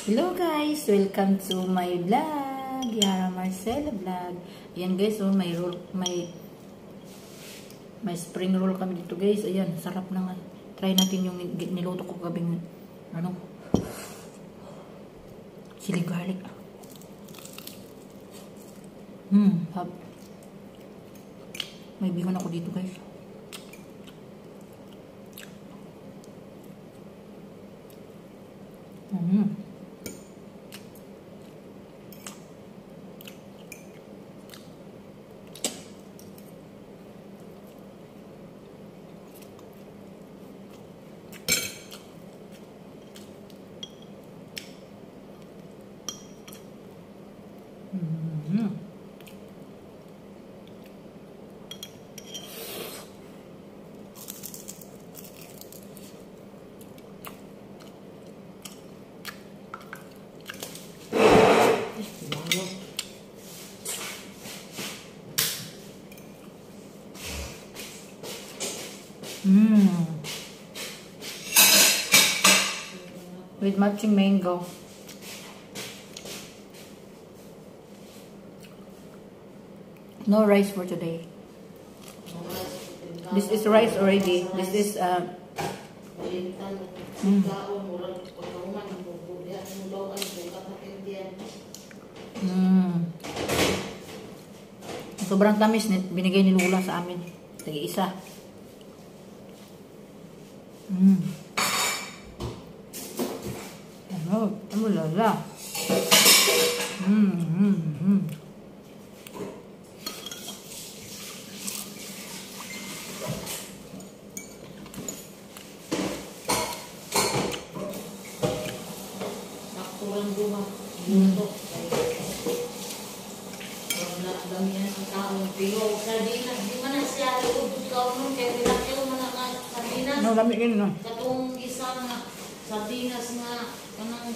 Hello guys! Welcome to my vlog! Yara Marcela vlog. Ayan guys, oh, may spring roll kami dito guys. Ayan, sarap na nga. Try natin yung niluto ko gabing chili garlic. May bihon ako dito guys. With matching mango. No rice for today. This is rice already. This is sobrang tamis binigay ni Lula sa amin. Tagi-isa. Ano lala. Nakulang buha. Dito. Dami yan ang taong pero sardinas, di man na siya iubod ka nun kaya nilakil man ang sardinas. No, dami yun, no? Katong isa nga sardinas nga kanang